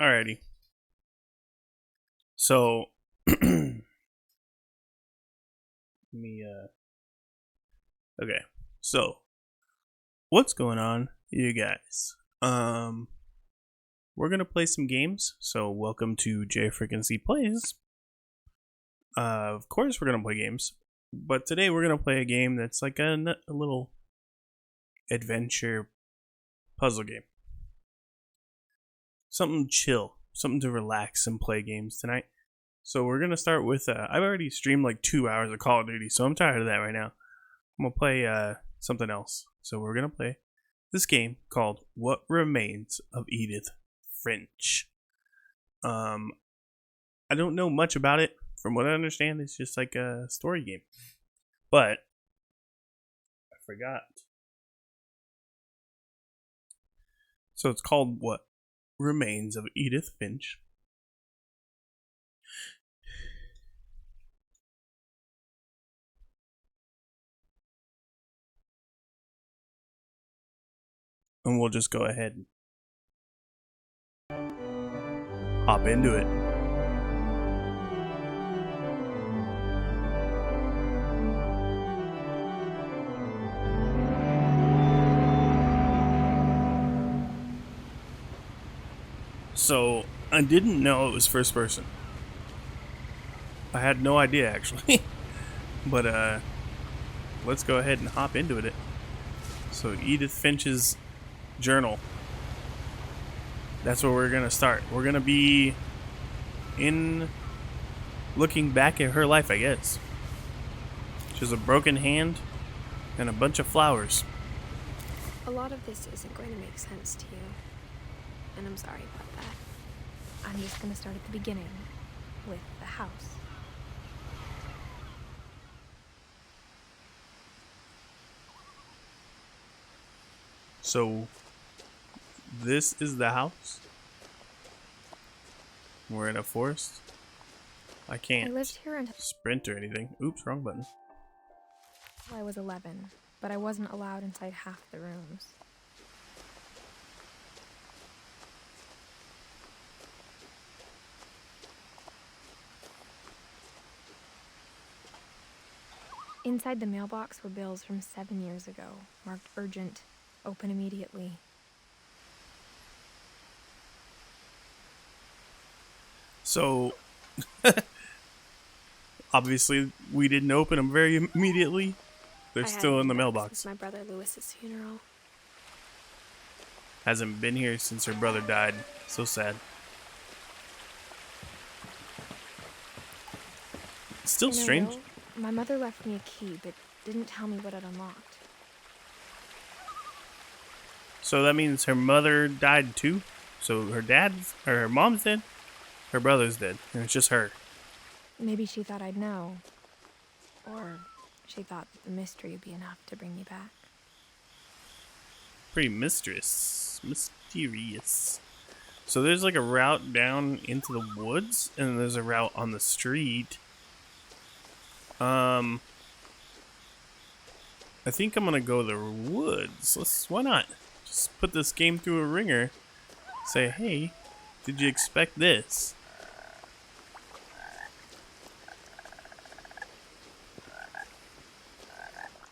Alrighty. So, let me, okay. So, what's going on, you guys? We're gonna play some games. So, welcome to JfrikinC Plays. Of course, we're gonna play games, but today we're gonna play a game that's like a little adventure puzzle game. Something chill, something to relax and play games tonight. So we're gonna start with. I've already streamed like 2 hours of Call of Duty, so I'm tired of that right now. I'm gonna play something else. So we're gonna play this game called What Remains of Edith, Finch. I don't know much about it. From what I understand, it's just like a story game. But I forgot. So it's called What Remains of Edith Finch. And we'll just go ahead and hop into it. So, I didn't know it was first person. I had no idea, actually. But, let's go ahead and hop into it. So, Edith Finch's journal. That's where we're gonna start. We're gonna be looking back at her life, I guess. She has a broken hand and a bunch of flowers. A lot of this isn't going to make sense to you, and I'm sorry about that. I'm just going to start at the beginning, with the house. So, this is the house? We're in a forest? I can't I lived here until sprint or anything. Oops, wrong button. I was 11, but I wasn't allowed inside half the rooms. Inside the mailbox were bills from 7 years ago, marked urgent, open immediately. So, obviously, we didn't open them very immediately. They're still in the mailbox. Since my brother Lewis's funeral. Hasn't been here since her brother died. So sad. It's still strange. My mother left me a key, but didn't tell me what it unlocked. So that means her mother died too? So her mom's dead? Her brother's dead, and it's just her. Maybe she thought I'd know. Or she thought that the mystery would be enough to bring me back. Pretty mysterious. So there's like a route down into the woods, and there's a route on the street. I think I'm gonna go the woods. Why not? Just put this game through a ringer. Say, hey, did you expect this?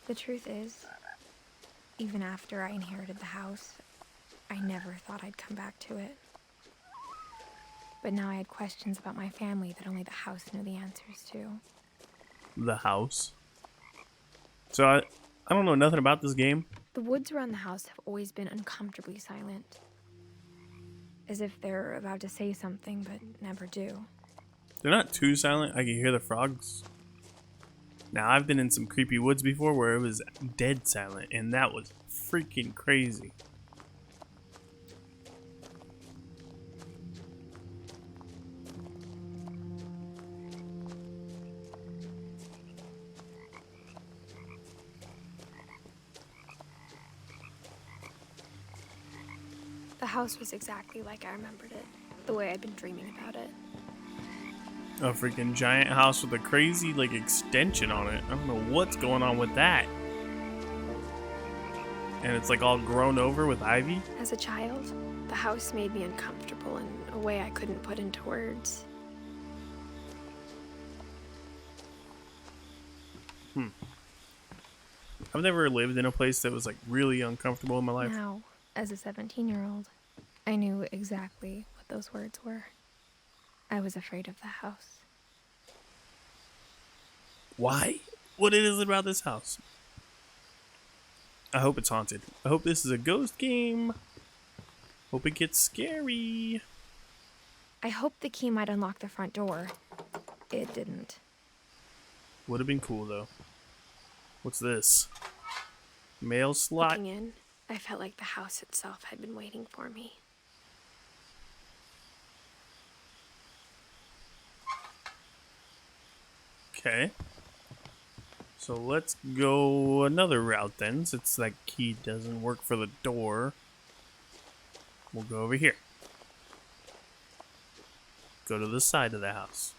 The truth is, even after I inherited the house, I never thought I'd come back to it. But now I had questions about my family that only the house knew the answers to. The house? So I don't know nothing about this game. The woods around the house have always been uncomfortably silent. As if they're about to say something, but never do. They're not too silent. I can hear the frogs. Now, I've been in some creepy woods before where it was dead silent, and that was freaking crazy. The house was exactly like I remembered it, the way I'd been dreaming about it. A freaking giant house with a crazy, like, extension on it. I don't know what's going on with that. And it's like all grown over with ivy? As a child, the house made me uncomfortable in a way I couldn't put into words. I've never lived in a place that was like really uncomfortable in my life. Now, as a 17-year-old, I knew exactly what those words were. I was afraid of the house. Why? What is it about this house? I hope it's haunted. I hope this is a ghost game. Hope it gets scary. I hoped the key might unlock the front door. It didn't. Would have been cool though. What's this? Mail slot? Looking in, I felt like the house itself had been waiting for me. Okay. So let's go another route then, since that key doesn't work for the door. We'll go over here. Go to the side of the house.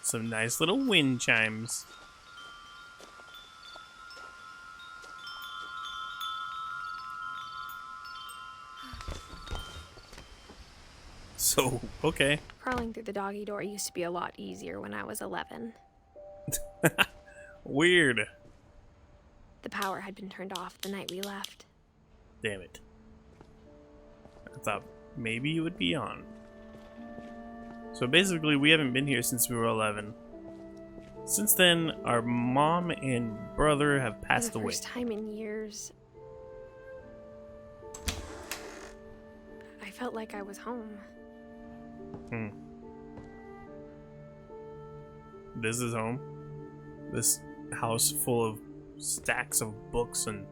Some nice little wind chimes. So, okay. Crawling through the doggy door used to be a lot easier when I was 11. Weird. The power had been turned off the night we left. Damn it. I thought maybe it would be on. So basically, we haven't been here since we were 11. Since then, our mom and brother have passed away. For the first time in years, I felt like I was home. This is home. This house full of stacks of books and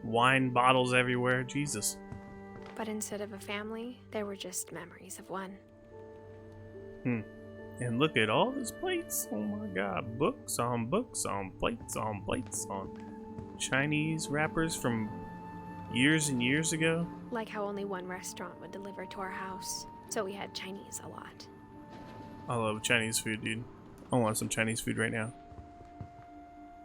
wine bottles everywhere. Jesus. But instead of a family, there were just memories of one. And look at all these plates. Oh my god. Books on plates on plates on Chinese wrappers from years and years ago. Like how only one restaurant would deliver to our house, so we had Chinese a lot. I love Chinese food, dude. I want some Chinese food right now.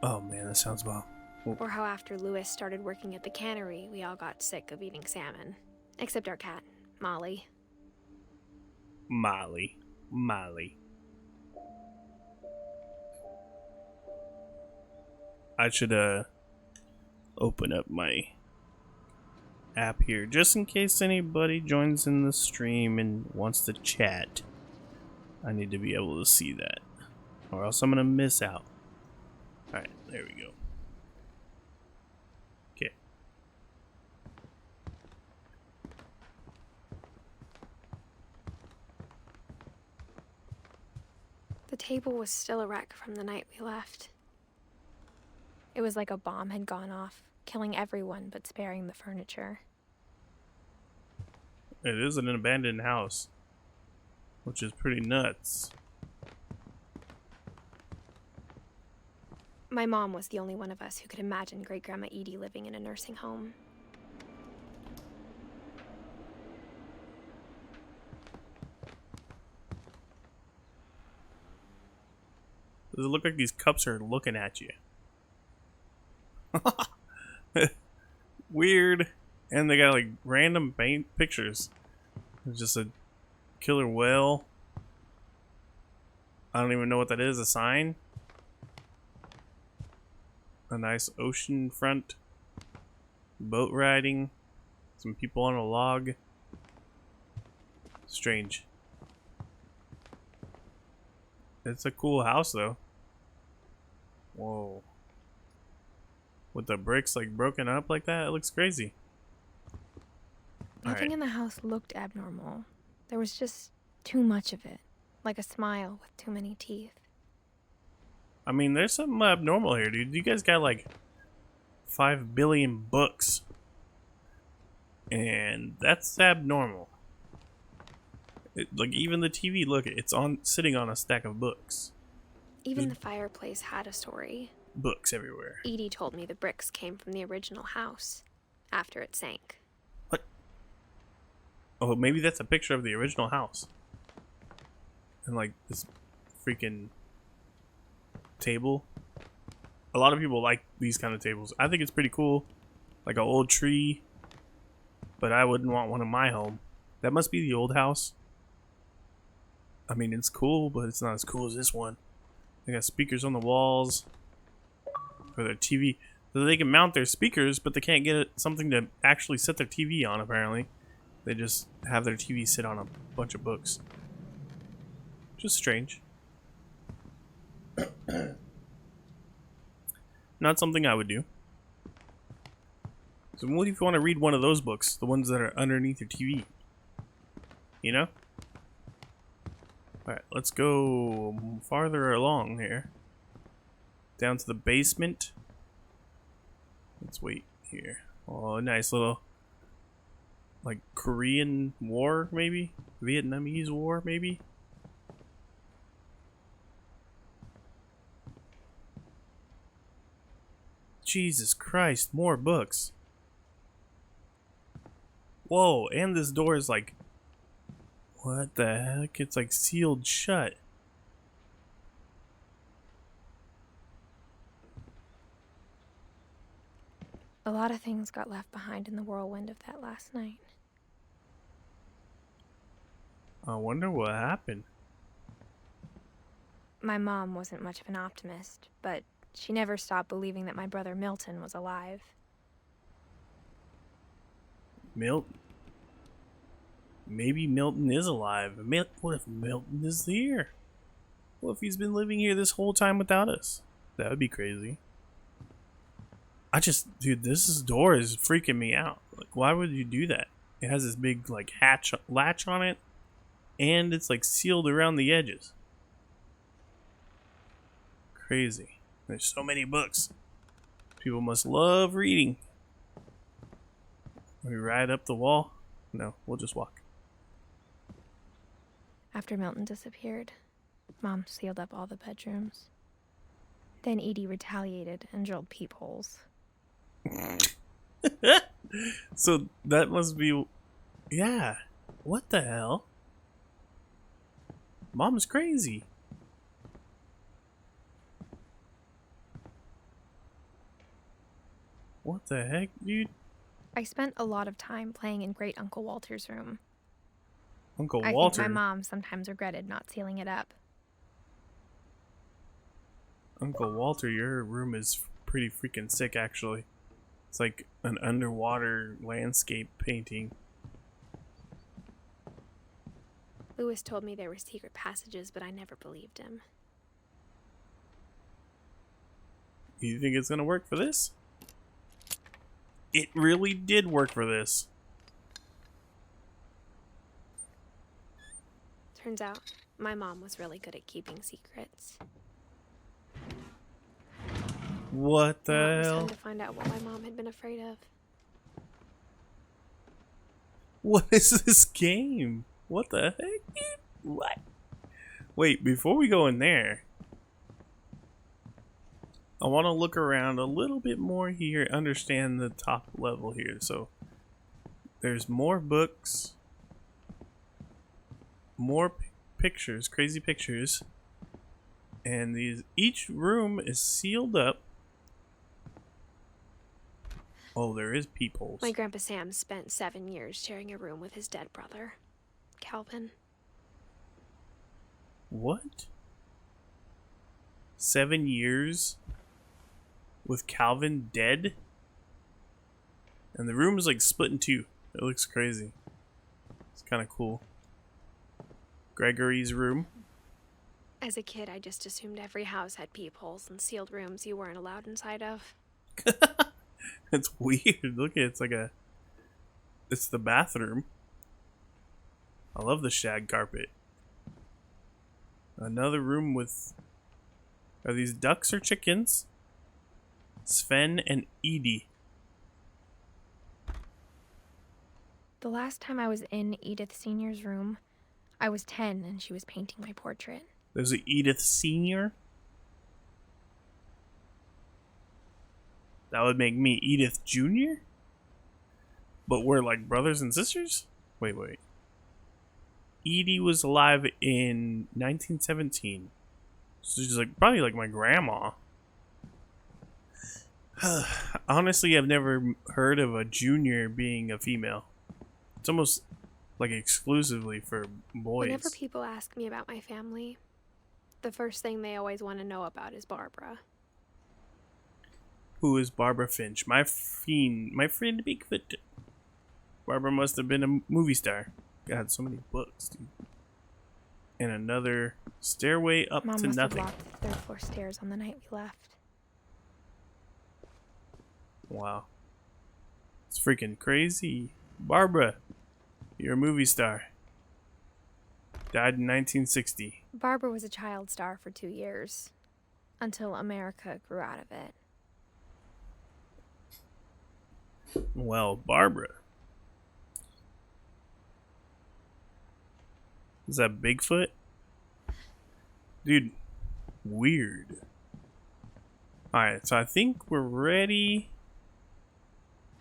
Oh man, that sounds bomb. Or how after Lewis started working at the cannery, we all got sick of eating salmon. Except our cat, Molly. Molly. I should open up my app here just in case anybody joins in the stream and wants to chat. I need to be able to see that, or else I'm gonna miss out. Alright, there we go. Okay. The table was still a wreck from the night we left. It was like a bomb had gone off, killing everyone but sparing the furniture. It is an abandoned house, which is pretty nuts. My mom was the only one of us who could imagine Great-Grandma Edie living in a nursing home. Does it look like these cups are looking at you? Weird. And they got like random pictures. There's just a killer whale. I don't even know what that is. A sign? A nice ocean front. Boat riding. Some people on a log. Strange. It's a cool house though. Whoa. With the bricks like broken up like that, it looks crazy. Nothing in the house looked abnormal. There was just too much of it. Like a smile with too many teeth. I mean, there's something abnormal here, dude. You guys got like 5 billion books. And that's abnormal. Like, even the TV, look, it's sitting on a stack of books. Even the fireplace had a story. Books everywhere. Edie told me the bricks came from the original house, after it sank. What? Oh, maybe that's a picture of the original house. And like this freaking table. A lot of people like these kind of tables. I think it's pretty cool. Like an old tree. But I wouldn't want one in my home. That must be the old house. I mean, it's cool, but it's not as cool as this one. They got speakers on the walls for their TV. So they can mount their speakers, but they can't get something to actually set their TV on, apparently. They just have their TV sit on a bunch of books. Just strange. Not something I would do. So what if you want to read one of those books? The ones that are underneath your TV. You know? Alright, let's go farther along here. Down to the basement. Let's wait here. Oh, nice little... like Korean War, maybe? Vietnamese War, maybe? Jesus Christ, more books. Whoa, and this door is like... what the heck? It's like sealed shut. A lot of things got left behind in the whirlwind of that last night. I wonder what happened. My mom wasn't much of an optimist, but she never stopped believing that my brother Milton was alive. Milton? Maybe Milton is alive. What if Milton is here? What if he's been living here this whole time without us? That would be crazy. Dude, this door is freaking me out. Like, why would you do that? It has this big, like, latch on it, and it's, like, sealed around the edges. Crazy. There's so many books. People must love reading. We ride up the wall? No, we'll just walk. After Milton disappeared, Mom sealed up all the bedrooms. Then Edie retaliated and drilled peepholes. So that must be... yeah. What the hell? Mom's crazy. What the heck, dude? I spent a lot of time playing in Great Uncle Walter's room. Uncle I Walter? think my mom sometimes regretted not sealing it up. Uncle Walter, your room is pretty freaking sick, actually. It's like an underwater landscape painting. Lewis told me there were secret passages, but I never believed him. You think it's gonna work for this? It really did work for this. Turns out, my mom was really good at keeping secrets. What the Now it was hell? time to find out what my mom had been afraid of. What is this game? What the heck? What? Wait, before we go in there, I want to look around a little bit more here, understand the top level here. So, there's more books, more pictures, crazy pictures, and each room is sealed up. Oh, there is peepholes. My Grandpa Sam spent 7 years sharing a room with his dead brother, Calvin. What? 7 years with Calvin dead? And the room is like split in two. It looks crazy. It's kind of cool. Gregory's room. As a kid, I just assumed every house had peepholes and sealed rooms you weren't allowed inside of. It's weird. Look at it. It's like it's the bathroom. I love the shag carpet. Another room with... are these ducks or chickens? Sven and Edie. The last time I was in Edith Sr.'s room, I was 10 and she was painting my portrait. There's an Edith Sr. That would make me Edith Jr.? But we're like brothers and sisters? Wait. Edie was alive in 1917. So she's like probably like my grandma. Honestly, I've never heard of a junior being a female. It's almost like exclusively for boys. Whenever people ask me about my family, the first thing they always want to know about is Barbara. Who is Barbara Finch? My friend Bigfoot. Barbara must have been a movie star. God, so many books, dude. And another stairway up Mom to must nothing. have locked the third floor stairs on the night we left. Wow. It's freaking crazy. Barbara, you're a movie star. Died in 1960. Barbara was a child star for 2 years, until America grew out of it. Well, Barbara. Is that Bigfoot? Dude, weird. Alright, so I think we're ready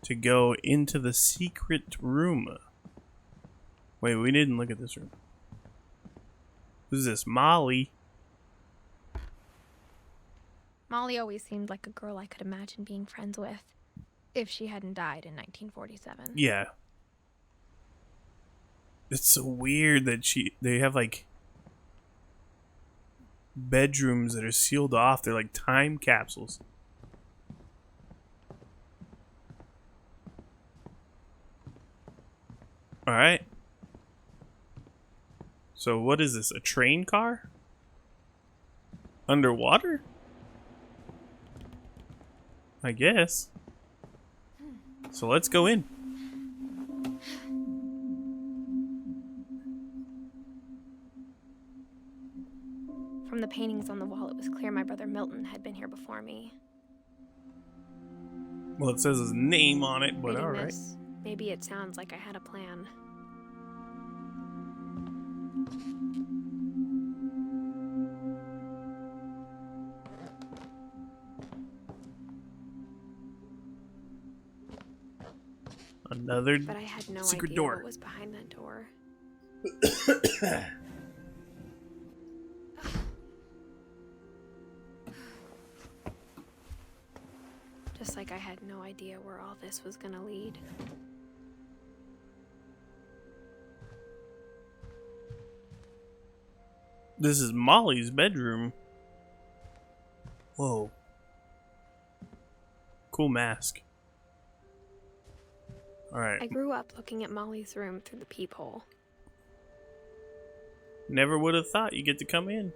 to go into the secret room. Wait, we didn't look at this room. Who's this? Molly? Molly always seemed like a girl I could imagine being friends with, if she hadn't died in 1947. Yeah. It's so weird that they have like bedrooms that are sealed off. They're like time capsules. All right. So what is this? A train car? Underwater? I guess. So let's go in. From the paintings on the wall, it was clear my brother Milton had been here before me. Well, it says his name on it, but Reading alright. this, maybe it sounds like I had a plan. Another But I had no secret idea door. what was behind that door. Just like I had no idea where all this was gonna lead. This is Molly's bedroom. Whoa. Cool mask. I Alright. grew up looking at Molly's room through the peephole. Never would have thought you get to come in.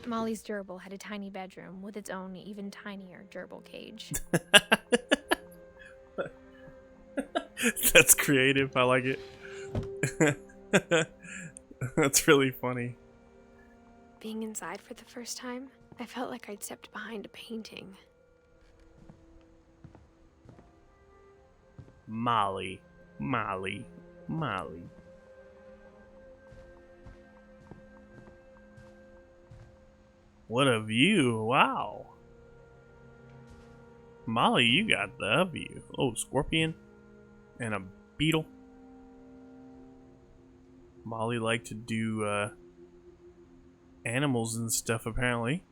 Molly's gerbil had a tiny bedroom with its own even tinier gerbil cage. That's creative. I like it. That's really funny. Being inside for the first time, I felt like I'd stepped behind a painting. Molly. Molly. Molly. What a view. Wow. Molly, you got the view. Oh, scorpion. And a beetle. Molly liked to do animals and stuff, apparently.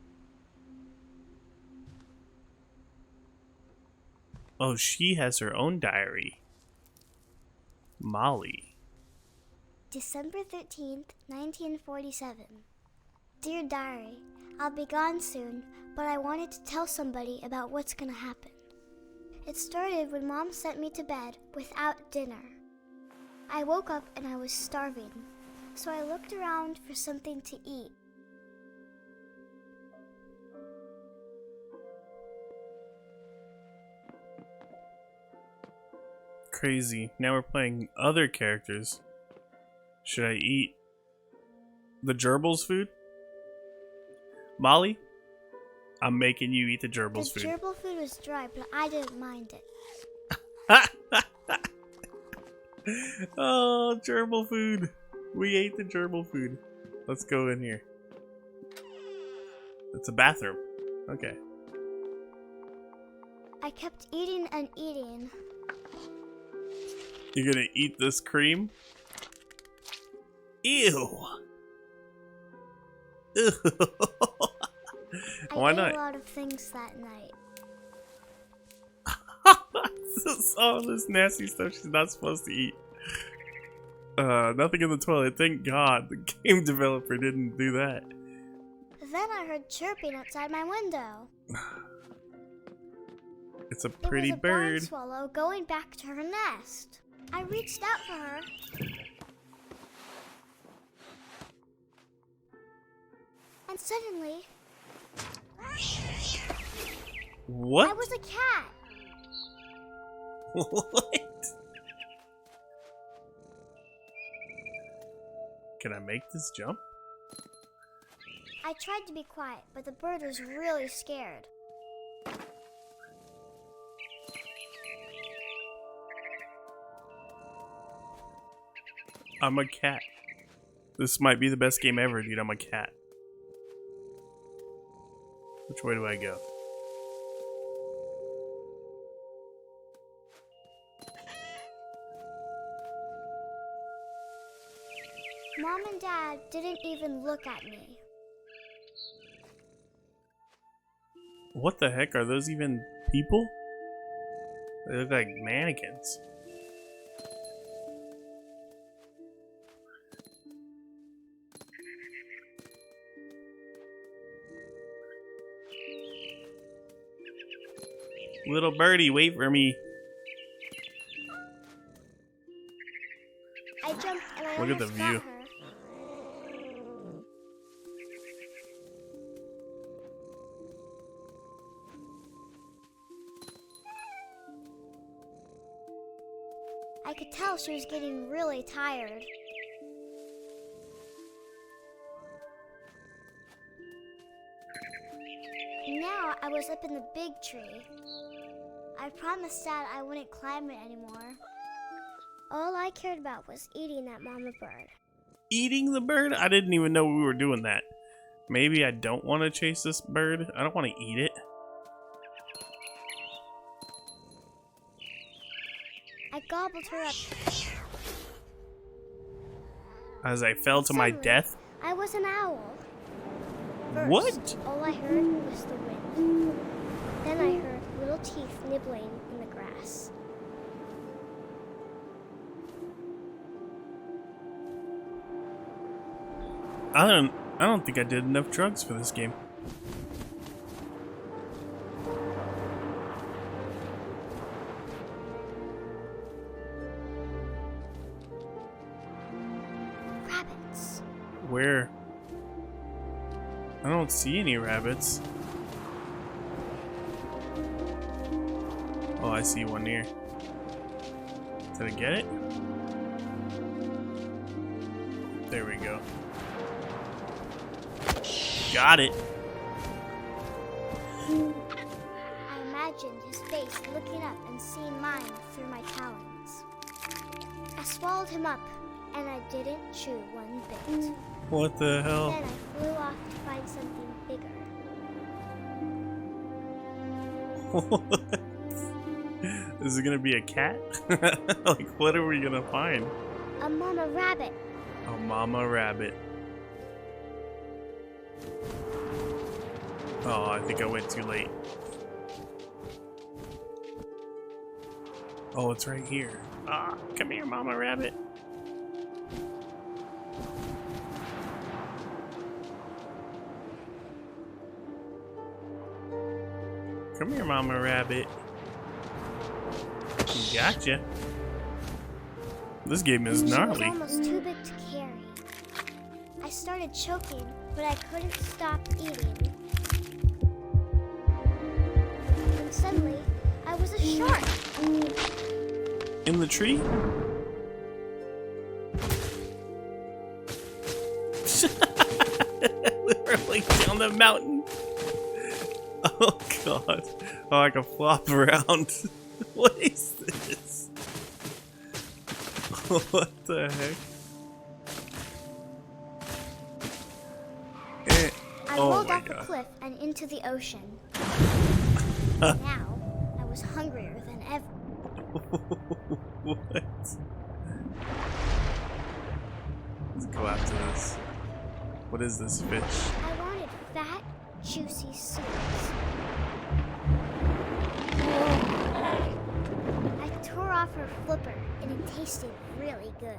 Oh, she has her own diary. Molly. December 13th, 1947. Dear Diary, I'll be gone soon, but I wanted to tell somebody about what's gonna happen. It started when Mom sent me to bed without dinner. I woke up and I was starving, so I looked around for something to eat. Crazy. Now we're playing other characters. Should I eat the gerbil's food? Molly, I'm making you eat the gerbil's The food. gerbil food was dry, but I didn't mind it. Oh, gerbil food. We ate the gerbil food. Let's go in here. It's a bathroom. Okay. I kept eating and eating. You're gonna eat this cream? Ew. Ew. Why I ate not? a lot of things that night. All this nasty stuff she's not supposed to eat. Nothing in the toilet. Thank God the game developer didn't do that. Then I heard chirping outside my window. It's a pretty it was a bird. barn swallow going back to her nest. I reached out for her. And suddenly, What? I was a cat. What? Can I make this jump? I tried to be quiet, but the bird was really scared. I'm a cat. This might be the best game ever, dude. I'm a cat. Which way do I go? Mom and Dad didn't even look at me. What the heck? Are those even people? They look like mannequins. Little birdie, wait for me. I jumped and I Look at the almost got view. her. I could tell she was getting really tired. Now I was up in the big tree. I promised Dad I wouldn't climb it anymore. All I cared about was eating that mama bird. Eating the bird? I didn't even know we were doing that. Maybe I don't want to chase this bird. I don't want to eat it. I gobbled her up. As I fell to my Suddenly, death. I was an owl. First, What? all I heard was the wind. Then I heard little teeth nibbling in the grass. I don't think I did enough drugs for this game. Rabbits. Where? I don't see any rabbits. Oh, I see one near. Did I get it? There we go. Got it. I imagined his face looking up and seeing mine through my talons. I swallowed him up, and I didn't chew one bit. What the hell? Then I flew off to find something bigger. What? Is it gonna be a cat? Like, what are we gonna find? A mama rabbit. A mama rabbit. Oh, I think I went too late. Oh, it's right here. Ah, come here, mama rabbit. Come here, mama rabbit. Gotcha. This game is She was gnarly. almost too big to carry. I started choking, but I couldn't stop eating. And suddenly, I was a shark. In the tree? Literally down the mountain. Oh god. Oh, I can flop around. What is this? What the heck? I Oh rolled my off God. a cliff and into the ocean. Now, I was hungrier than ever. What? Let's go after this. What is this fish? I wanted fat, juicy soups. I tore off her flipper, and it tasted really good.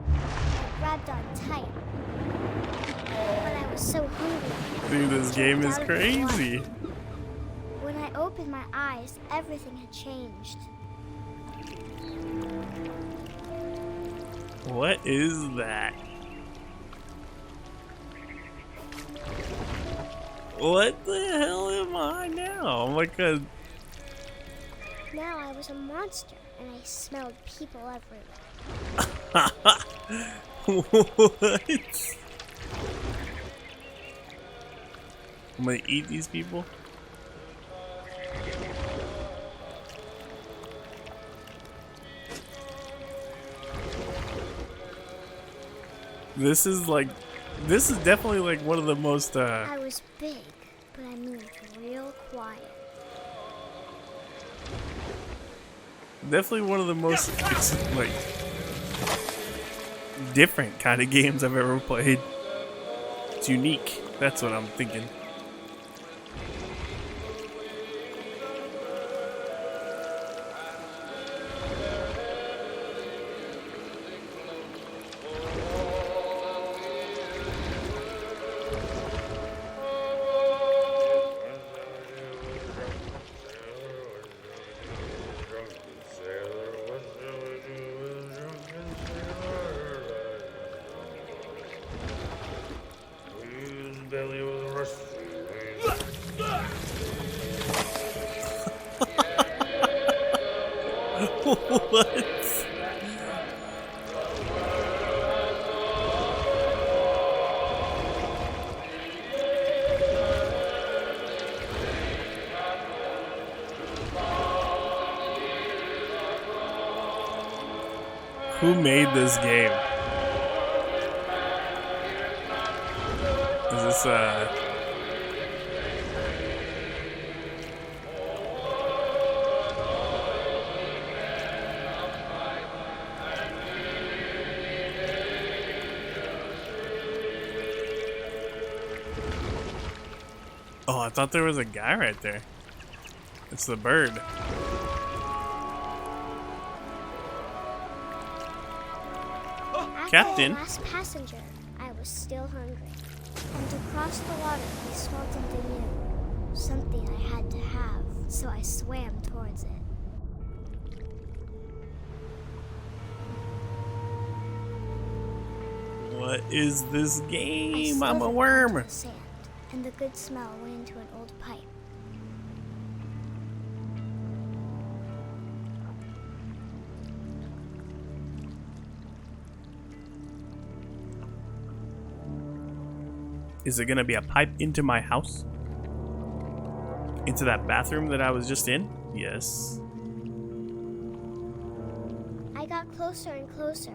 I grabbed on tight, but I was so hungry. Dude, this game is crazy. When I opened my eyes, everything had changed. What is that? What the hell am I now? I'm like a... Now I was a monster, and I smelled people everywhere. What? I'm gonna eat these people? This is definitely like one of the most I was big, but I moved real quiet. definitely one of the most like different kind of games I've ever played. It's unique. That's what I'm thinking. What? Who made this game? Is this Oh, I thought there was a guy right there. It's the bird. After Captain. the last passenger, I was still hungry. And across the water, I smelled something new. Something I had to have, so I swam towards it. What is this I game? I'm a slithered worm. onto the sand, and the good smell went into an old pipe. Is it gonna be a pipe into my house? Into that bathroom that I was just in? Yes. I got closer and closer.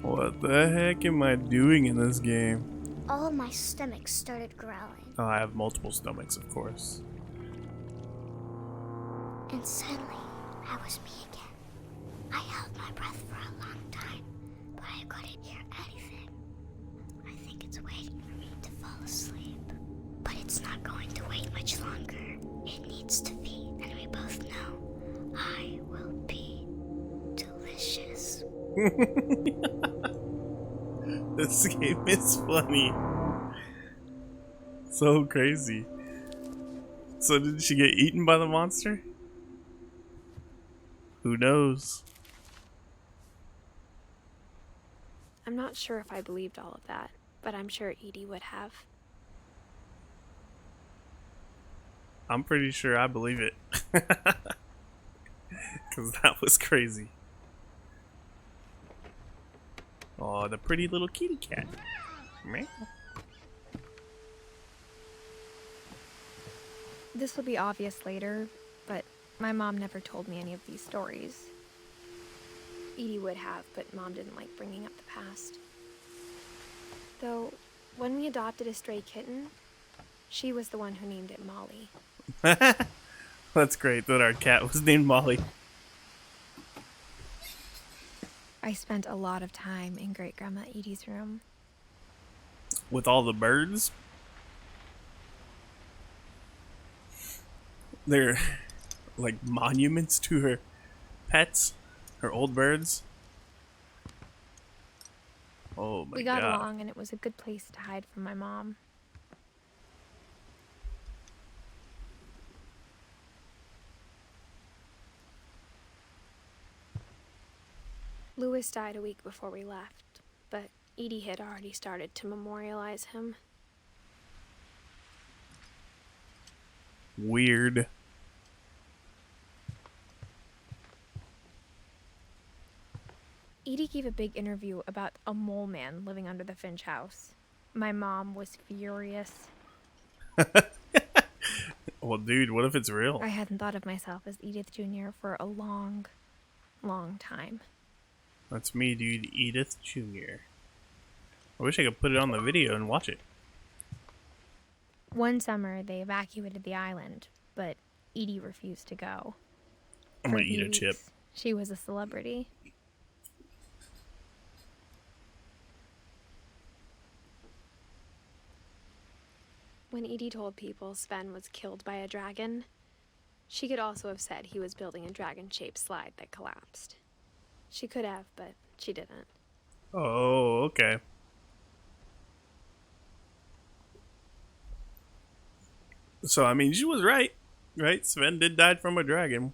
What the heck am I doing in this game? All of my stomach started growling, Oh, I have multiple stomachs, of course. and suddenly, I was me again. I held my breath for a long time, but I couldn't hear anything. I think it's waiting for me to fall asleep. But it's not going to wait much longer. It needs to feed, and we both know I will be delicious. This game is funny. So crazy. So did she get eaten by the monster? Who knows? I'm not sure if I believed all of that, but I'm sure Edie would have. I'm pretty sure I believe it. Because that was crazy. Oh, the pretty little kitty cat. Meow. This will be obvious later, but my mom never told me any of these stories. Edie would have, but Mom didn't like bringing up the past. Though, when we adopted a stray kitten, she was the one who named it Molly. That's great that our cat was named Molly. I spent a lot of time in Great Grandma Edie's room. With all the birds. They're like monuments to her pets, her old birds. Oh my god. We got along, and it was a good place to hide from my mom. Louis died a week before we left, but Edie had already started to memorialize him. Weird. Edie gave a big interview about a mole man living under the Finch house. My mom was furious. Well, dude, what if it's real? I hadn't thought of myself as Edith Jr. for a long, long time. That's me, dude. Edith Jr. I wish I could put it on the video and watch it. One summer, they evacuated the island, but Edie refused to go. I'm For gonna eat a weeks, chip. She was a celebrity. When Edie told people Sven was killed by a dragon, she could also have said he was building a dragon-shaped slide that collapsed. She could have, but she didn't. Oh, okay. So, I mean, she was right. Right? Sven did die from a dragon.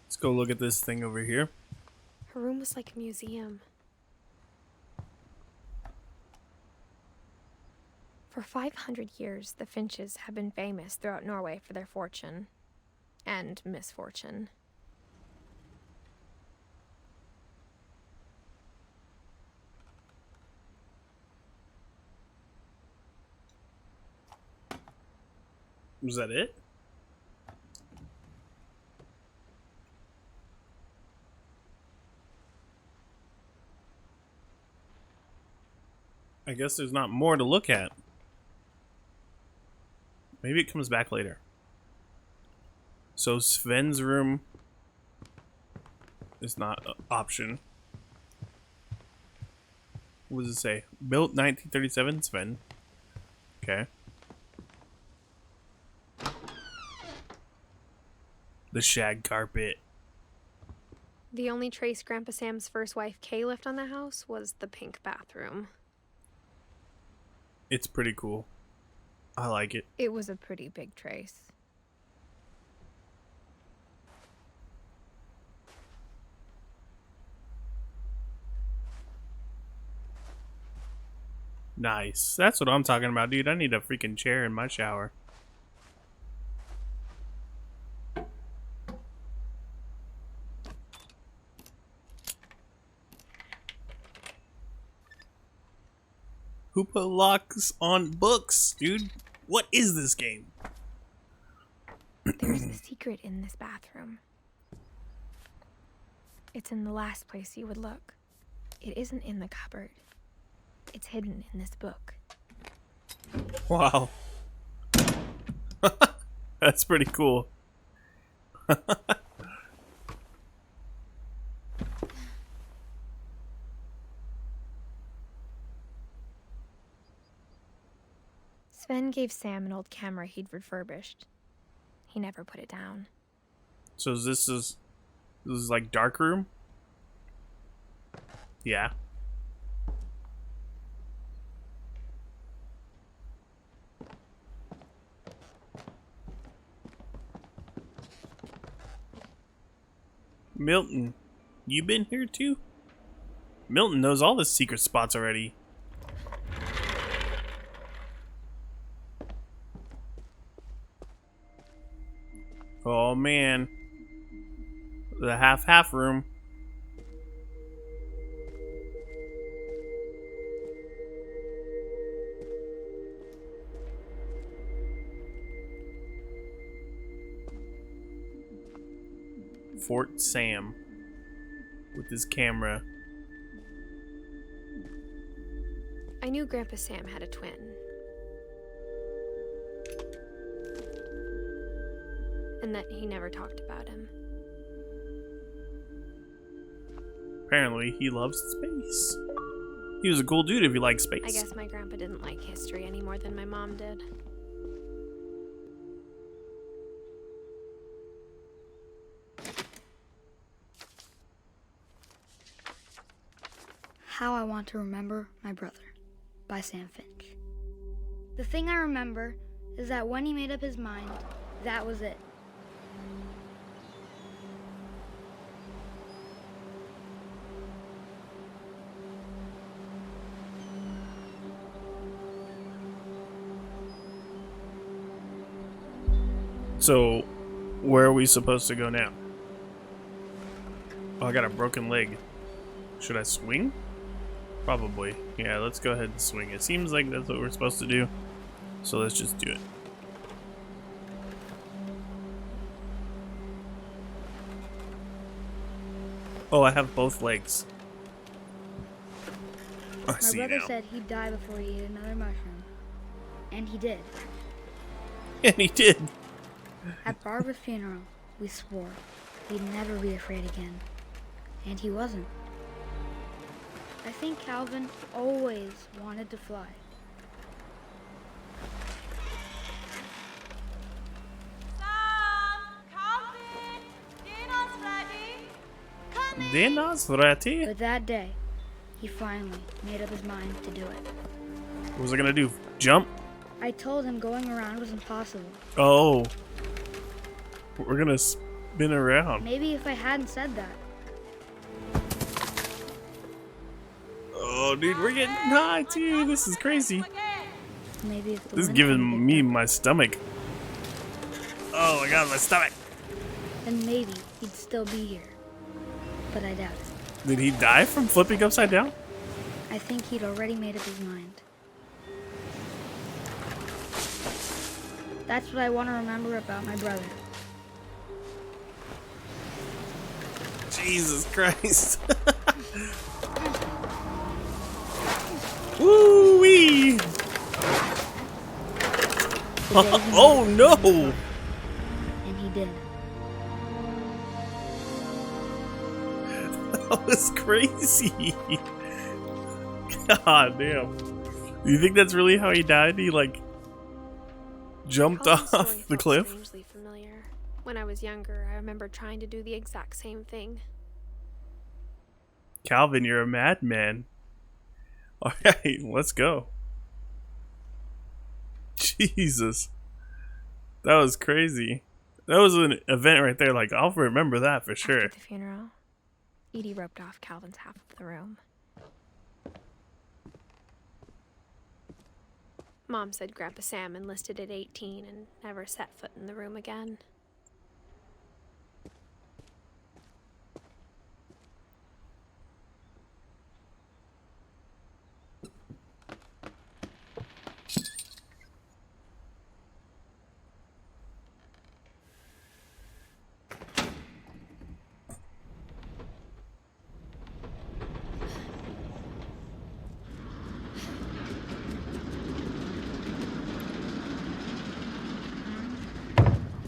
Let's go look at this thing over here. Her room was like a museum. For 500 years, the Finches have been famous throughout Norway for their fortune and misfortune. Was that it? I guess there's not more to look at. Maybe it comes back later. So Sven's room is not an option. What does it say? Built 1937, Sven. Okay. The shag carpet. The only trace Grandpa Sam's first wife, Kay, left on the house was the pink bathroom. It's pretty cool. I like it. It was a pretty big trace. Nice. That's what I'm talking about, dude. I need a freaking chair in my shower. Who put locks on books, dude? What is this game? There's a secret in this bathroom. It's in the last place you would look. It isn't in the cupboard. It's hidden in this book. Wow. That's pretty cool. Sven gave Sam an old camera he'd refurbished. He never put it down. So this is like dark room? Yeah. Milton, you been here too? Milton knows all the secret spots already. Oh man. The half room. Fort Sam with his camera. I knew Grandpa Sam had a twin. And that he never talked about him. Apparently, he loves space. He was a cool dude if you like space. I guess my grandpa didn't like history any more than my mom did. How I Want to Remember My Brother by Sam Finch. The thing I remember is that when he made up his mind, that was it. So, where are we supposed to go now? Oh, I got a broken leg. Should I swing? Probably. Yeah, let's go ahead and swing. It seems like that's what we're supposed to do. So let's just do it. Oh, I have both legs. I My see brother now. said he'd die before he ate another mushroom. And he did. And he did. At Barbara's funeral, we swore we'd never be afraid again. And he wasn't. I think Calvin always wanted to fly. Dinner's ready. But that day, he finally made up his mind to do it. What was I gonna do? Jump? I told him going around was impossible. Oh. We're gonna spin around. Maybe if I hadn't said that. Oh, dude, we're getting high too. This is crazy. Maybe if the This is wind giving hadn't me picked my stomach. Oh my god, my stomach. up, then maybe he'd still be here. But I doubt it. Did he die from flipping upside down? I think he'd already made up his mind. That's what I want to remember about my brother. Jesus Christ. Woo-wee. Oh no. And he did. That was crazy. God damn. Do you think that's really how he died? He like jumped Calvin's off story the felt cliff? strangely familiar. When I was younger, I remember trying to do the exact same thing. Calvin, you're a madman. Alright, let's go. Jesus. That was crazy. That was an event right there. Like, I'll remember that for sure. After the funeral, Edie roped off Calvin's half of the room. Mom said Grandpa Sam enlisted at 18 and never set foot in the room again.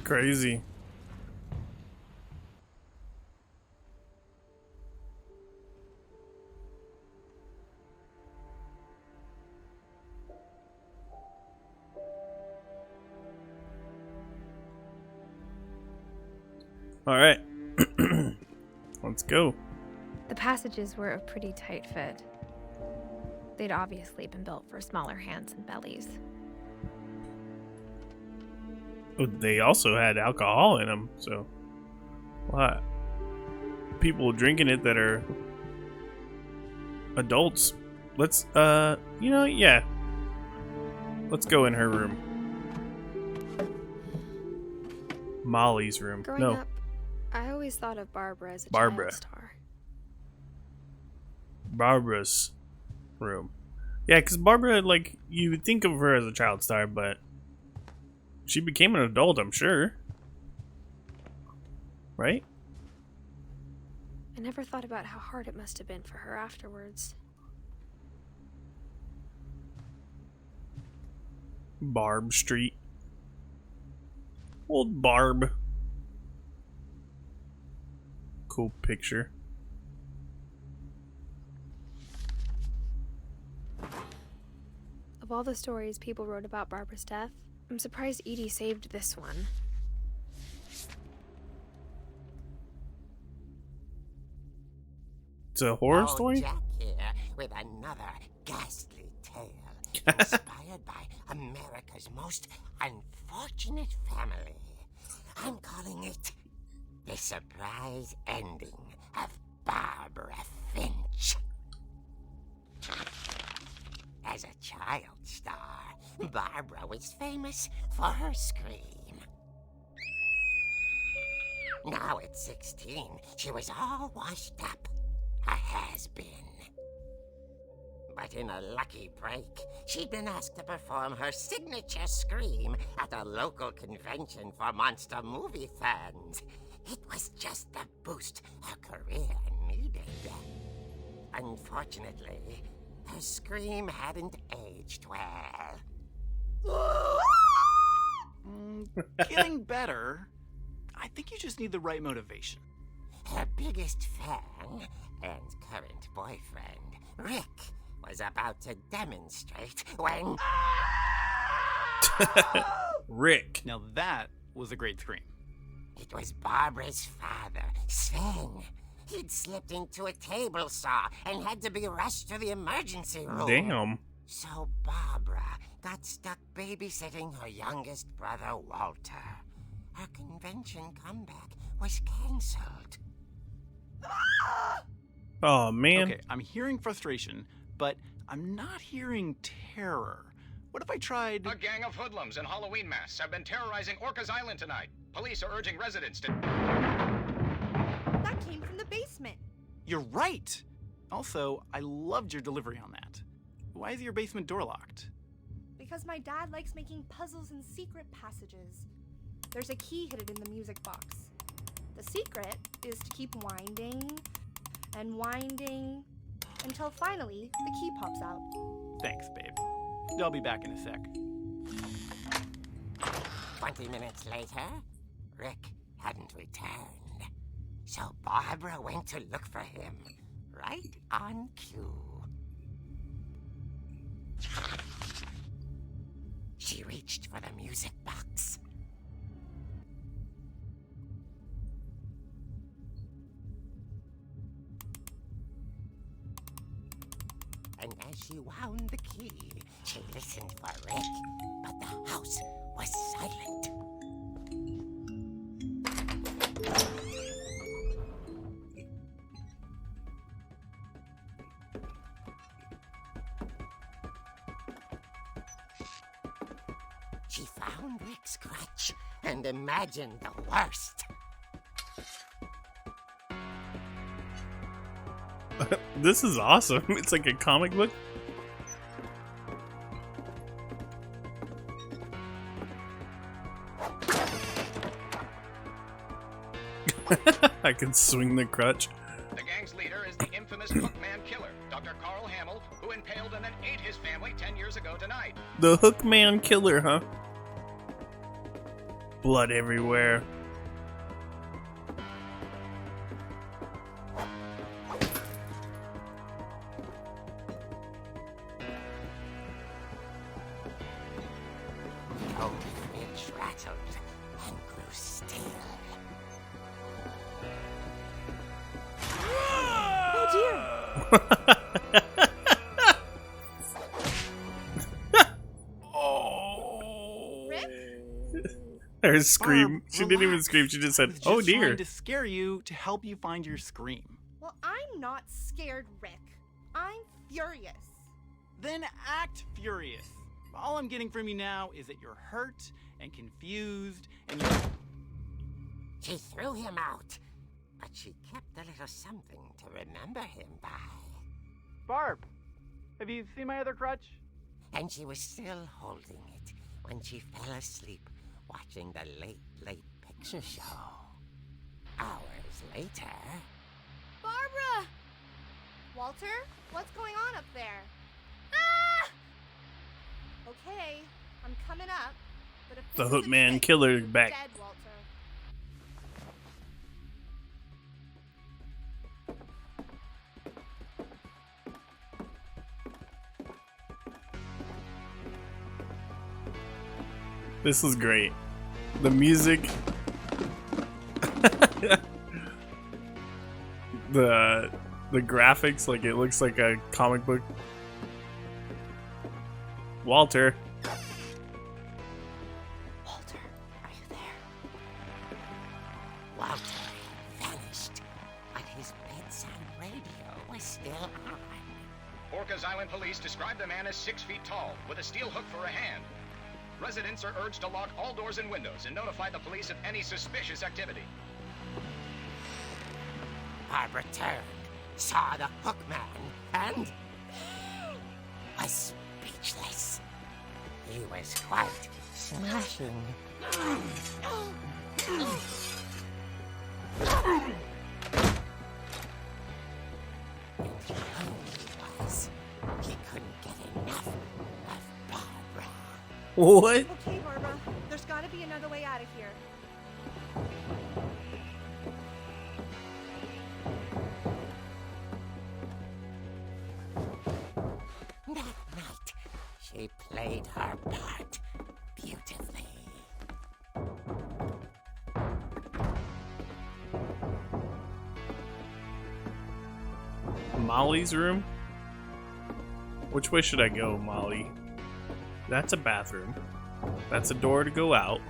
Crazy. All right. Let's go. The passages were a pretty tight fit. They'd obviously been built for smaller hands and bellies. Oh, they also had alcohol in them, so what? People drinking it that are adults. Let's, yeah. Let's go in her room. Molly's room. Growing No, up, I always thought of Barbara as a Barbara. child star. Barbara's room. Yeah, because Barbara, like, you would think of her as a child star, but she became an adult, I'm sure. Right? I never thought about how hard it must have been for her afterwards. Barb Street. Old Barb. Cool picture. Of all the stories people wrote about Barbara's death, I'm surprised Edie saved this one. It's a horror Old story? Jack here with another ghastly tale inspired by America's most unfortunate family. I'm calling it The Surprise Ending of Barbara Finch. As a child star, Barbara was famous for her scream. Now at 16, she was all washed up. A has-been. But in a lucky break, she'd been asked to perform her signature scream at a local convention for monster movie fans. It was just the boost her career needed. Unfortunately, her scream hadn't aged well. Getting better. I think you just need the right motivation. Her biggest fan and current boyfriend, Rick, was about to demonstrate when... Rick. Now that was a great scream. It was Barbara's father, Sven. He'd slipped into a table saw and had to be rushed to the emergency room. Damn. So Barbara got stuck babysitting her youngest brother, Walter. Her convention comeback was cancelled. Oh, man. Okay, I'm hearing frustration, but I'm not hearing terror. What if I tried... A gang of hoodlums in Halloween masks have been terrorizing Orcas Island tonight. Police are urging residents to... That came from the basement. You're right! Also, I loved your delivery on that. Why is your basement door locked? Because my dad likes making puzzles and secret passages. There's a key hidden in the music box. The secret is to keep winding and winding until finally the key pops out. Thanks, babe. I'll be back in a sec. 20 minutes later, Rick hadn't returned. So Barbara went to look for him, right on cue. She reached for the music box. And as she wound the key, she listened for Rick, but the house was silent. She found Rick's crutch and imagined the worst. This is awesome. It's like a comic book. I can swing the crutch. The gang's leader is the infamous Hookman killer, Dr. Carl Hamill, who impaled and then ate his family 10 years ago tonight. The Hookman killer, huh? Blood everywhere. The old fridge rattled and grew still. Oh dear! Her scream. Barb, She didn't even relax. scream. She just I said, was "Oh just dear." trying to scare you to help you find your scream. Well, I'm not scared, Rick. I'm furious. Then act furious. All I'm getting from you now is that you're hurt and confused and you're... She threw him out, but she kept a little something to remember him by. Barb, have you seen my other crutch? And she was still holding it when she fell asleep watching the late picture show. Hours later... Barbara! Walter, what's going on up there? Ah! Okay, I'm coming up. But if The this isn't Hookman it, Killer you're back. dead, Walter. This is great. The music. the graphics, like it looks like a comic book. Walter. Walter, are you there? Walter had vanished, but his bedside radio was still on. Orcas Island police describe the man as 6 feet tall, with a steel hook for a hand. Residents are urged to lock all doors and windows and notify the police of any suspicious activity. Barbara turned, saw the Hookman, and was speechless. He was quite smashing. He couldn't get enough of Barbara. What? Okay, Barbara, there's gotta be another way out of here. That night, she played her part beautifully. Molly's room? Which way should I go, Molly? That's a bathroom. That's a door to go out.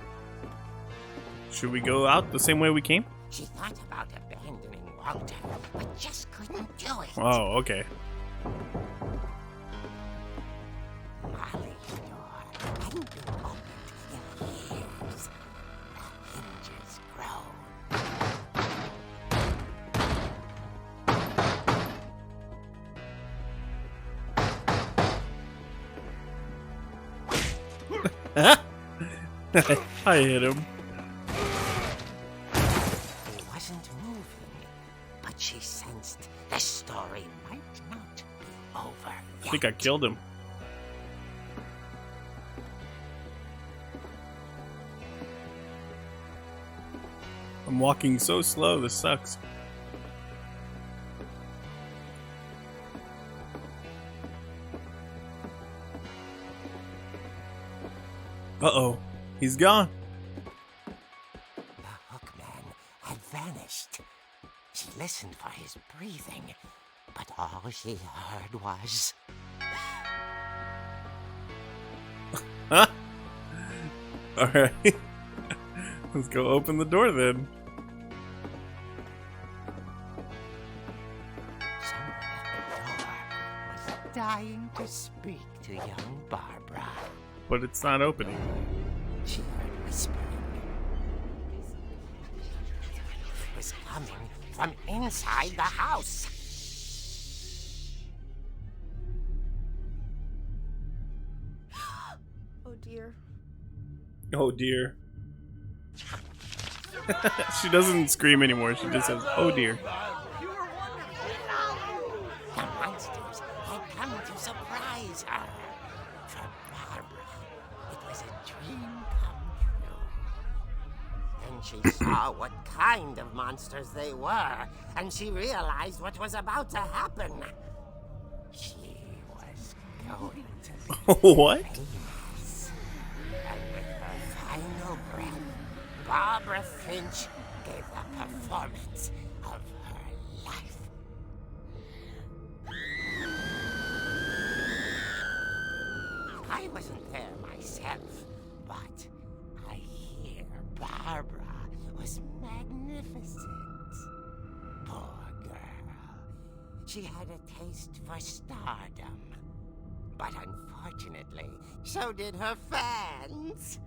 Should we go out the same way we came? She thought about abandoning Walter, but just couldn't do it. Oh, okay. Molly's door hadn't been opened in years. The hinges groaned. I hit him. He wasn't moving, but she sensed the story might not be over yet. I think I killed him. I'm walking so slow, this sucks. Uh-oh, he's gone. The Hookman had vanished. She listened for his breathing, but all she heard was... Huh? Alright. Let's go open the door then. Someone at the door was dying to speak to young Barbara. But it's not opening. She heard whispering. It was coming from inside the house. Oh dear. Oh dear. She doesn't scream anymore, she just says, oh dear. The monsters had come to surprise her. For Barbara, it was a dream come true. Then she saw what kind of monsters they were, and she realized what was about to happen. She was going to be What? famous. And with her final breath, Barbara Finch gave the performance of her life. I wasn't there myself, but I hear Barbara was magnificent. Poor girl. She had a taste for stardom. But unfortunately, so did her fans.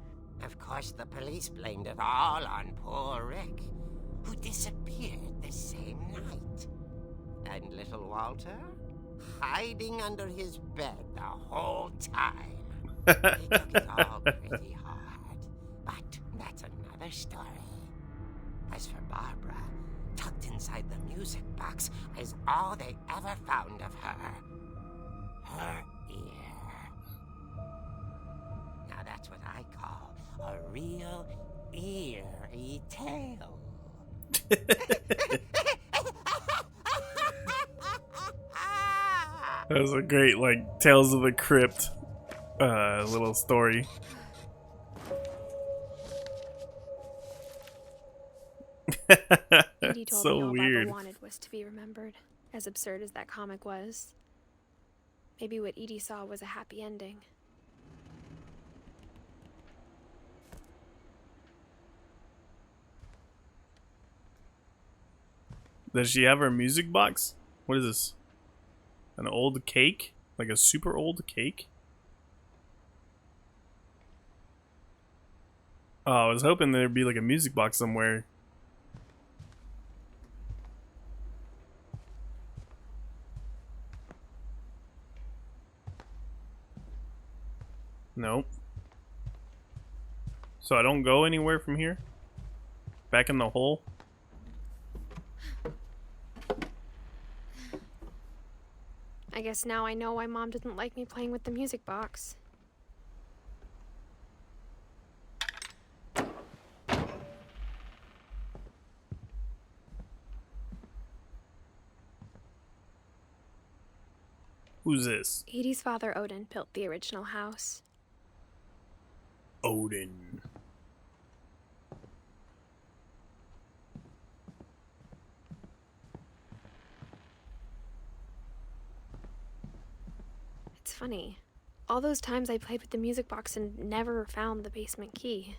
Of course, the police blamed it all on poor Rick, who disappeared the same night. And little Walter? Hiding under his bed the whole time. They took it all pretty hard, but that's another story. As for Barbara, tucked in inside the music box is all they ever found of her. Her ear. Now that's what I call a real eerie tale. That was a great, like, Tales of the Crypt little story. Edie told So me all weird. Barbara wanted was to be remembered, as absurd as that comic was. Maybe what Edie saw was a happy ending. Does she have her music box? What is this? An old cake? Like a super old cake? Oh, I was hoping there'd be like a music box somewhere. Nope. So I don't go anywhere from here? Back in the hole? I guess now I know why Mom didn't like me playing with the music box. Who's this? Edie's father, Odin, built the original house. Odin. It's funny. All those times I played with the music box and never found the basement key.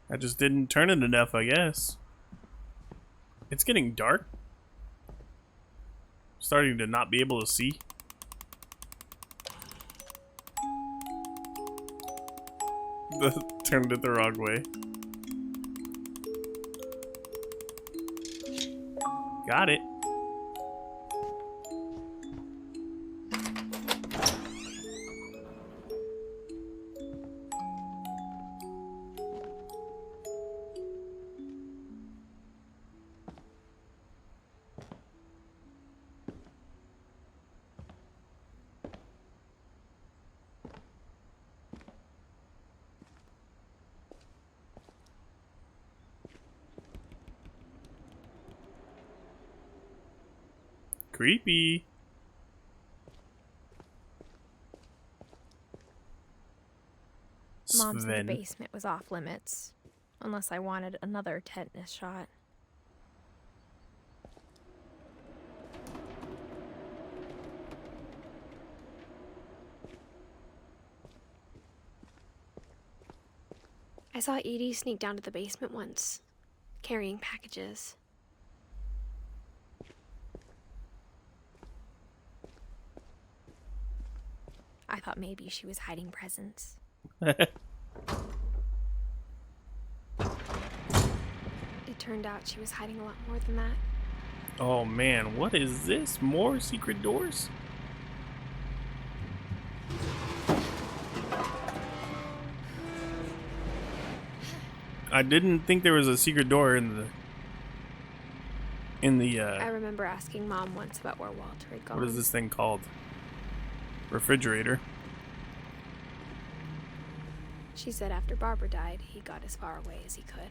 I just didn't turn it enough, I guess. It's getting dark. Starting to not be able to see. Turned it the wrong way. Got it. Creepy. Mom said Sven. the basement was off limits, unless I wanted another tetanus shot. I saw Edie sneak down to the basement once, carrying packages. I thought maybe she was hiding presents. It turned out she was hiding a lot more than that. Oh man, what is this? More secret doors? I didn't think there was a secret door in the I remember asking Mom once about where Walter had gone. what is this thing called? Refrigerator. She said after Barbara died, he got as far away as he could.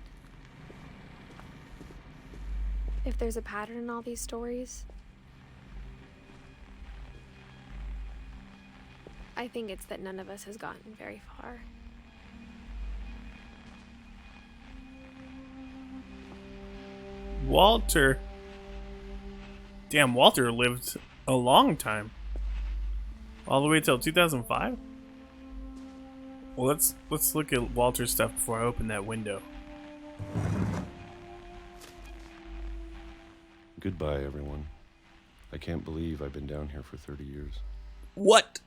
If there's a pattern in all these stories, I think it's that none of us has gotten very far. Walter. Damn, Walter lived a long time. All the way till 2005? Well, let's look at Walter's stuff before I open that window. Goodbye, everyone. I can't believe I've been down here for 30 years. What?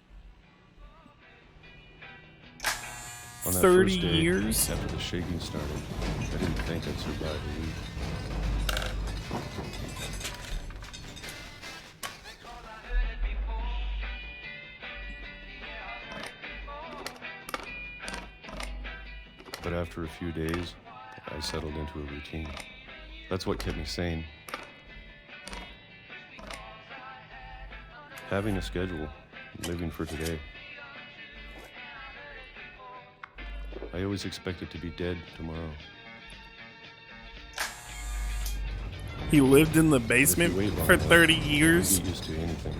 On that 30 first day, years? after the shaking started, I didn't think I'd survive a week. But after a few days, I settled into a routine. That's what kept me sane. Having a schedule, living for today. I always expected to be dead tomorrow. He lived in the basement for 30 years. Get used to anything.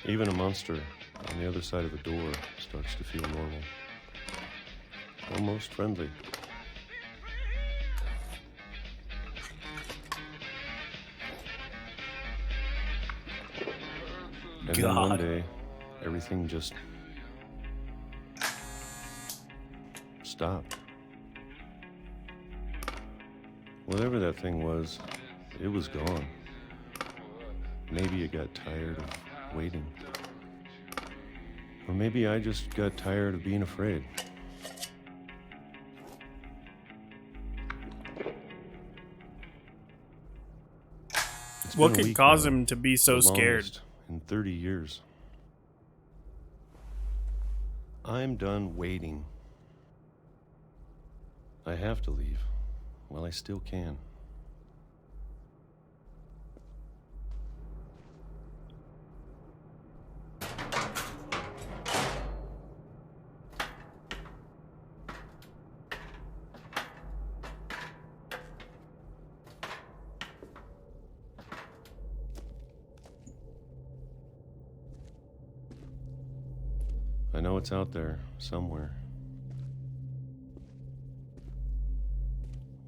Even a monster on the other side of a door starts to feel normal. Almost friendly. And then one day, everything just stopped. Whatever that thing was, it was gone. Maybe it got tired of waiting. Or maybe I just got tired of being afraid. What could cause him to be so scared? In 30 years. I'm done waiting. I have to leave while I still can. I know it's out there, somewhere.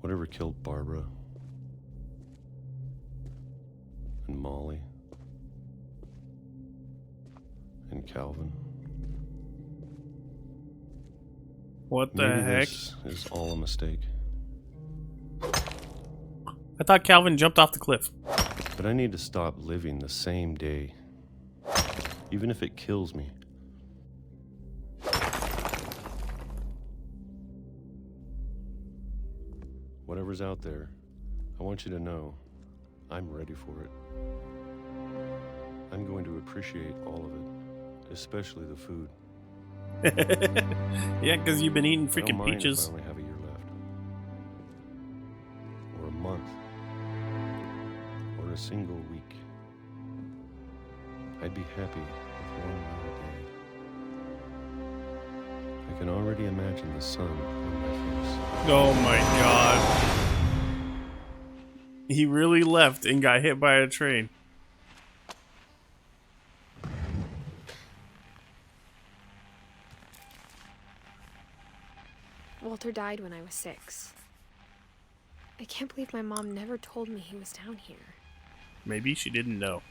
Whatever killed Barbara and Molly and Calvin. What the heck? This is all a mistake. I thought Calvin jumped off the cliff. But I need to stop living the same day, even if it kills me. Whatever's out there, I want you to know I'm ready for it. I'm going to appreciate all of it, especially the food. Yeah, because you've been eating freaking peaches. If I only have a year left, or a month, or a single week. I'd be happy with 1 meal a day. I can already imagine the sun on my face. Oh my god. He really left and got hit by a train. Walter died when I was 6. I can't believe my mom never told me he was down here. Maybe she didn't know.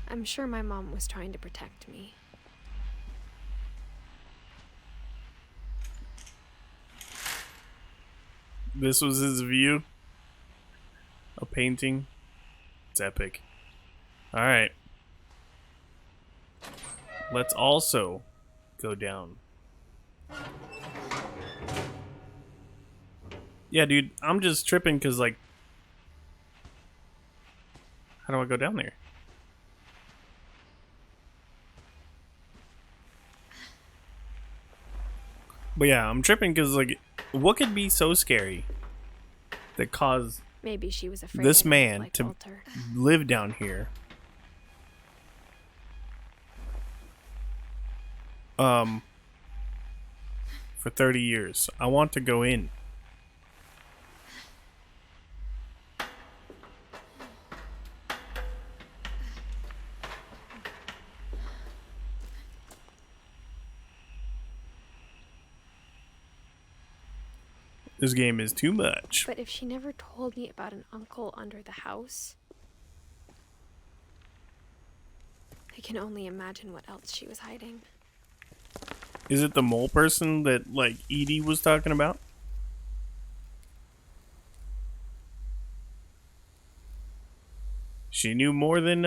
I'm sure my mom was trying to protect me. This was his view. A painting. It's epic. Alright. Let's also go down. Yeah, dude, I'm just tripping because, like, how do I go down there? But yeah, I'm tripping because, like, what could be so scary that caused Maybe she was afraid this man like to Walter. live down here? For 30 years. I want to go in. This game is too much. But if she never told me about an uncle under the house, I can only imagine what else she was hiding. Is it the mole person that, like, Edie was talking about? She knew more than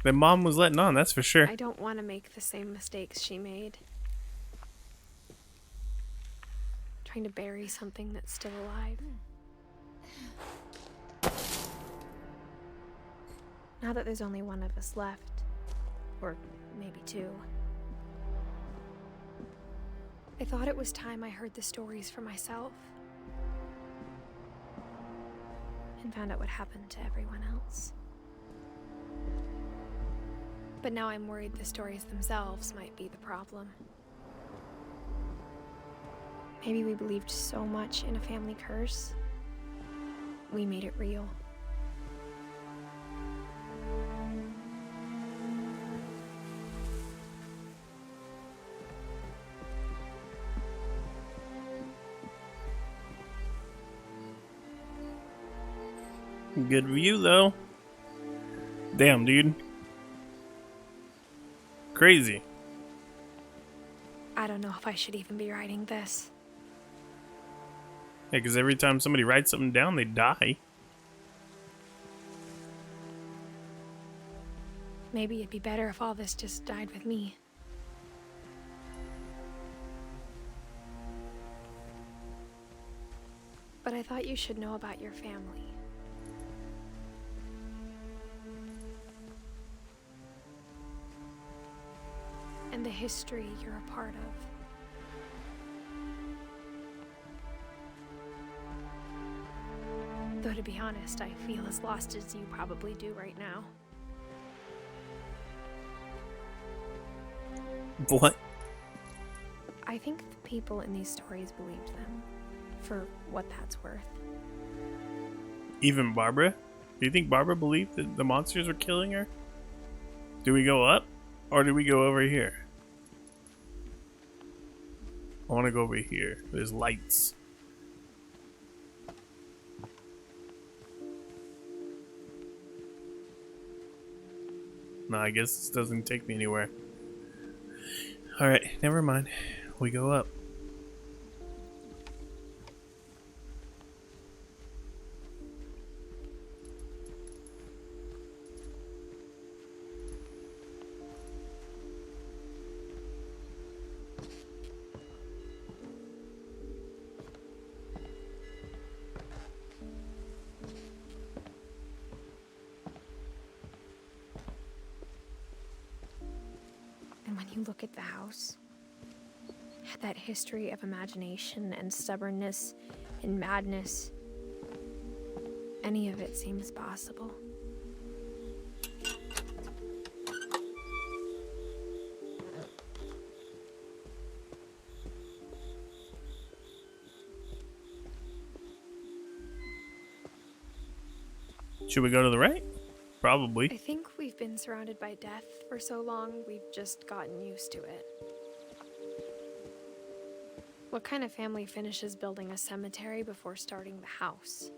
Mom was letting on, that's for sure. I don't want to make the same mistakes she made. Trying to bury something that's still alive. Now that there's only one of us left, or maybe two, I thought it was time I heard the stories for myself and found out what happened to everyone else. But now I'm worried the stories themselves might be the problem. Maybe we believed so much in a family curse, we made it real. Good view, though. Damn, dude. Crazy. I don't know if I should even be writing this. Yeah, because every time somebody writes something down, they die. Maybe it'd be better if all this just died with me. But I thought you should know about your family. And the history you're a part of. Though to be honest, I feel as lost as you probably do right now. What? I think the people in these stories believed them, for what that's worth. Even Barbara? Do you think Barbara believed that the monsters were killing her? Do we go up? Or do we go over here? I want to go over here. There's lights. No, I guess this doesn't take me anywhere. Alright, never mind. We go up. And when you look at the house, that history of imagination and stubbornness and madness, any of it seems possible. Should we go to the right? Probably. I think we've been surrounded by death for so long, we've just gotten used to it. What kind of family finishes building a cemetery before starting the house?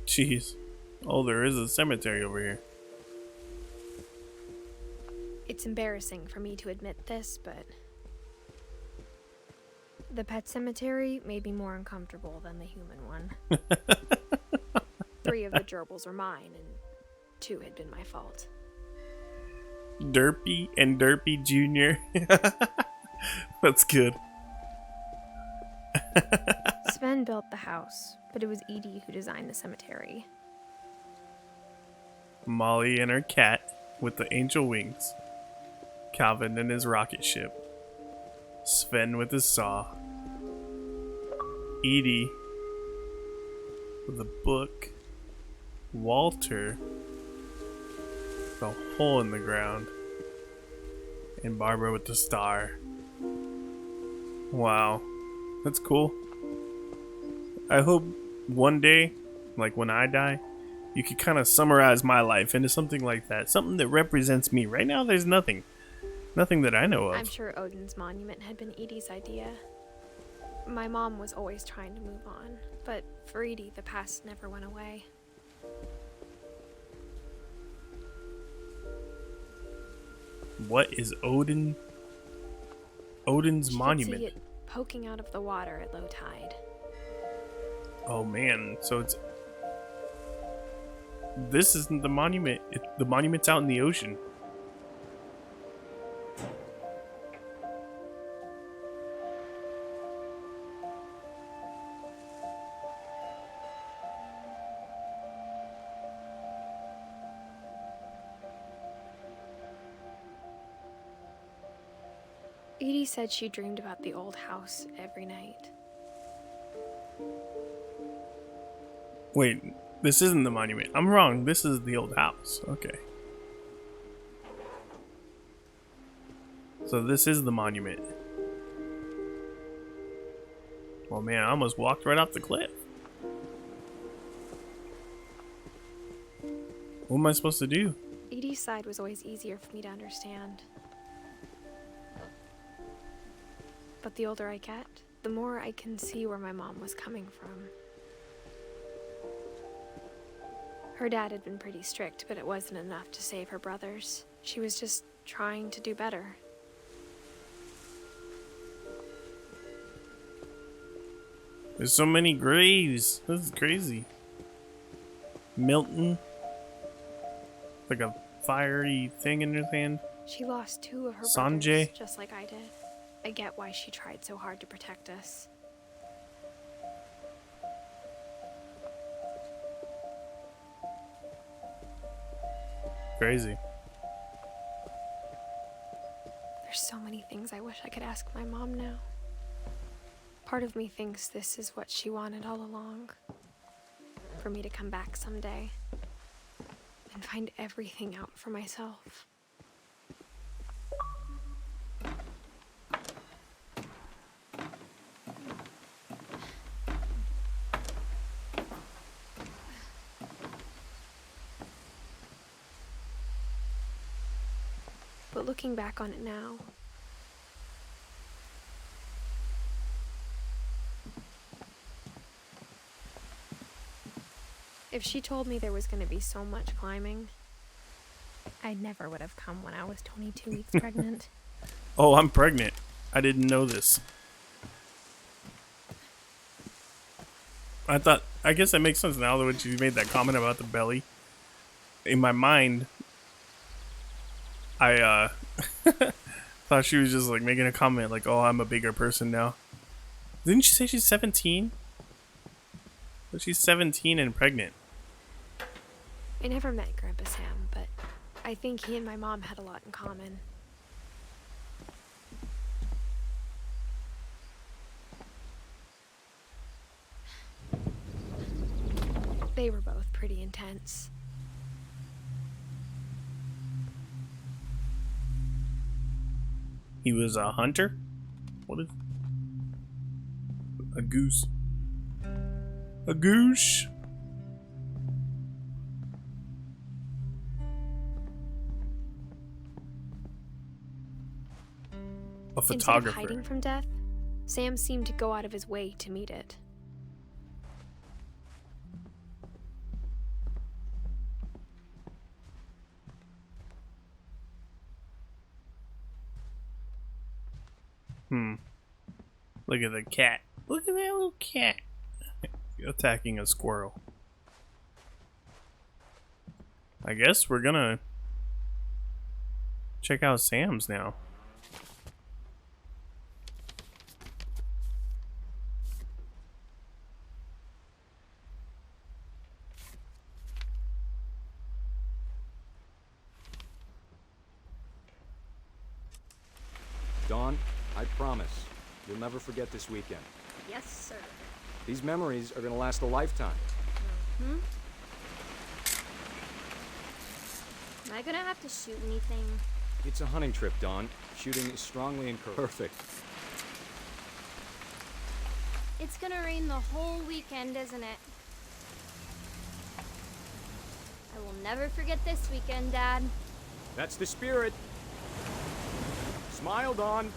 Jeez. Oh, there is a cemetery over here. It's embarrassing for me to admit this, but the pet cemetery made me more uncomfortable than the human one. 3 of the gerbils are mine, and 2 had been my fault. Derpy and Derpy Jr. That's good. Sven built the house, but it was Edie who designed the cemetery. Molly and her cat with the angel wings. Calvin and his rocket ship. Sven with his saw. Edie with a book. Walter with a hole in the ground. And Barbara with the star. Wow. That's cool. I hope one day, like when I die, you could kind of summarize my life into something like that. Something that represents me. Right now, there's nothing. Nothing that I know of. I'm sure Odin's monument had been Edie's idea. My mom was always trying to move on, but for Edie, the past never went away. What is Odin? Odin's She monument. could see it poking out of the water at low tide. Oh man, so it's... This isn't the monument. The monument's out in the ocean. Edie said she dreamed about the old house every night. Wait, this isn't the monument. I'm wrong. This is the old house. Okay. So this is the monument. Oh man, I almost walked right off the cliff. What am I supposed to do? Edie's side was always easier for me to understand. But the older I get, the more I can see where my mom was coming from. Her dad had been pretty strict, but it wasn't enough to save her brothers. She was just trying to do better. There's so many graves. This is crazy. Milton. Like a fiery thing in his hand. She lost 2 of her Sanjay. brothers, just like I did. I get why she tried so hard to protect us. Crazy. There's so many things I wish I could ask my mom now. Part of me thinks this is what she wanted all along. For me to come back someday and find everything out for myself. But looking back on it now, if she told me there was going to be so much climbing, I never would have come when I was 22 weeks pregnant. Oh, I'm pregnant. I didn't know this. I guess that makes sense now that when she made that comment about the belly. In my mind, I thought she was just like making a comment like, oh, I'm a bigger person now. Didn't she say she's 17? But she's 17 and pregnant. I never met Grandpa Sam, but I think he and my mom had a lot in common. They were both pretty intense. He was a hunter? What is... A goose. A goose? A photographer. Instead of hiding from death, Sam seemed to go out of his way to meet it. Look at the cat. Look at that little cat. Attacking a squirrel. I guess we're gonna check out Sam's now. Dawn, I promise, you'll never forget this weekend. Yes, sir. These memories are gonna last a lifetime. Am I gonna have to shoot anything? It's a hunting trip, Dawn. Shooting is strongly encouraged. Perfect. It's gonna rain the whole weekend, isn't it? I will never forget this weekend, Dad. That's the spirit. Smile, Dawn.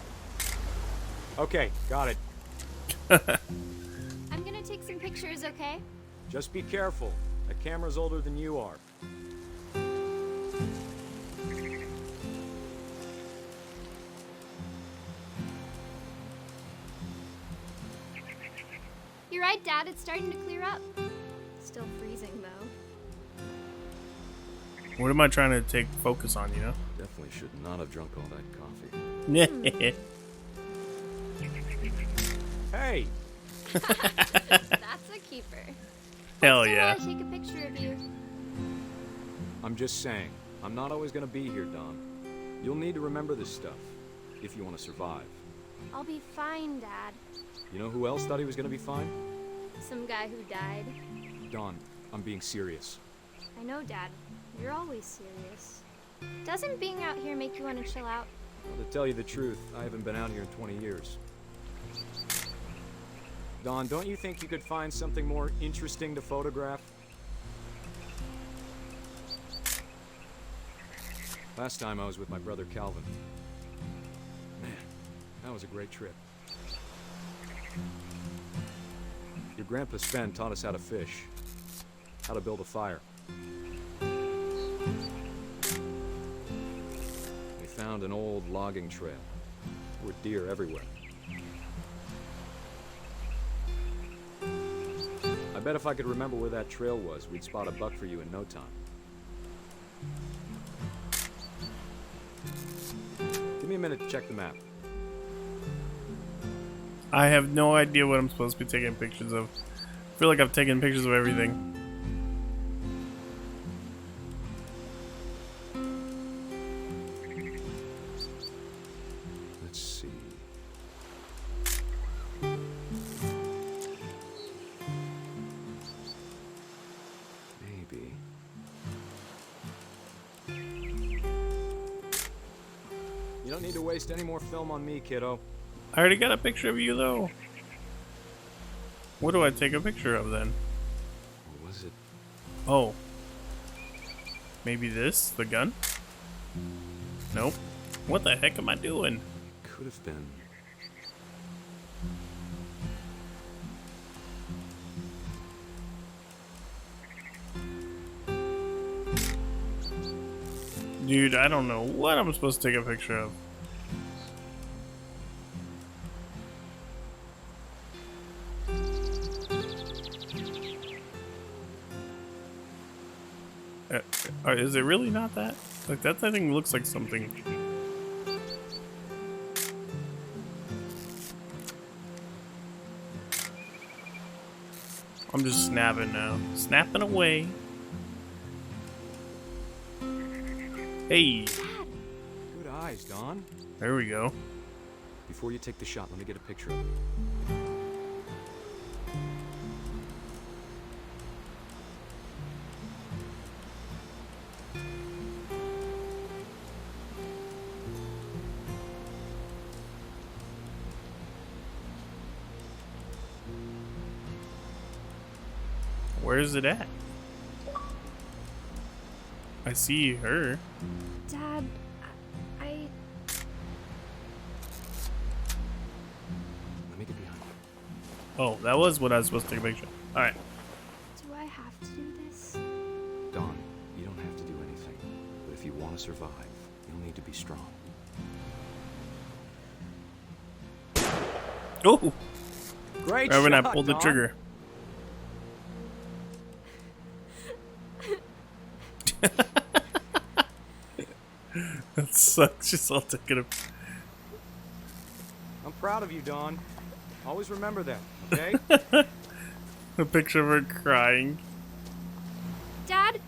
Okay, got it. I'm gonna take some pictures, okay? Just be careful. That camera's older than you are. You're right, Dad. It's starting to clear up. Still freezing, though. What am I trying to take focus on, you know? Definitely should not have drunk all that coffee. Hey! That's a keeper. Hell Still yeah. wanna take a picture of you. I'm just saying, I'm not always gonna be here, Dawn. You'll need to remember this stuff. if you want to survive. I'll be fine, Dad. You know who else thought he was gonna be fine? Some guy who died. Dawn, I'm being serious. I know, Dad. You're always serious. Doesn't being out here make you want to chill out? Well, to tell you the truth, I haven't been out here in 20 years. Dawn, don't you think you could find something more interesting to photograph? Last time I was with my brother Calvin. Man, that was a great trip. Your grandpa Sven taught us how to fish, how to build a fire. We found an old logging trail. There were deer everywhere. I bet if I could remember where that trail was, we'd spot a buck for you in no time. Give me a minute to check the map. I have no idea what I'm supposed to be taking pictures of. I feel like I've taken pictures of everything. Let's see. Maybe. You don't need to waste any more film on me, kiddo. I already got a picture of you, though. What do I take a picture of, then? Or was it? Oh. Maybe this? The gun? Nope. What the heck am I doing? Could have been. Dude, I don't know what I'm supposed to take a picture of. Is it really not that? Like, that thing looks like something. I'm just snapping now. Snapping away. Hey. Good eyes, Dawn. There we go. Before you take the shot, let me get a picture of it. Where is it at? I see her. Dad, I... Let me get behind you. Oh, that was what I was supposed to take a picture of. Alright. Do I have to do this? Dawn, you don't have to do anything. But if you want to survive, you'll need to be strong. Oh! Great Right when I shot, pulled the Dawn. trigger. That sucks. Just all taking a. I'm proud of you, Dawn. Always remember that, okay? A picture of her crying. Dad,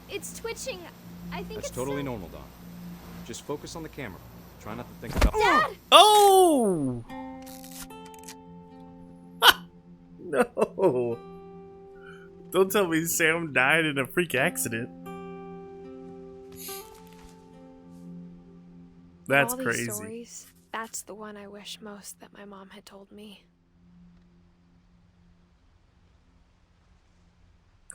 it's twitching. I think That's it's totally some- normal, Dawn. Just focus on the camera. Try not to think about. Dad! Oh! No! Don't tell me Sam died in a freak accident. That's All these crazy. stories, that's the one I wish most that my mom had told me.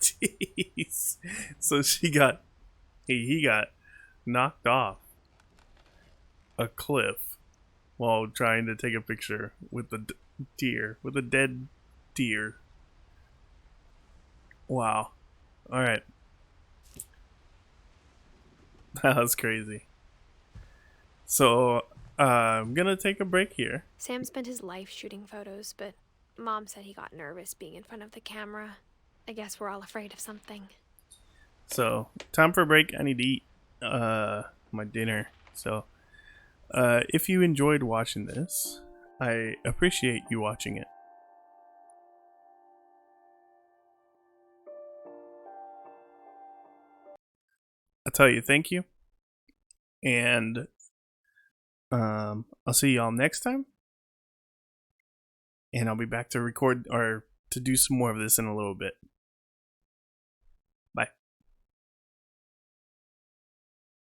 Jeez. So he got knocked off a cliff while trying to take a picture with the deer, with a dead deer. Wow. All right. That was crazy. So, I'm gonna take a break here. Sam spent his life shooting photos, but Mom said he got nervous being in front of the camera. I guess we're all afraid of something. So, time for a break. I need to eat my dinner. So, if you enjoyed watching this, I appreciate you watching it. I tell you thank you. And I'll see y'all next time. And I'll be back to record or to do some more of this in a little bit.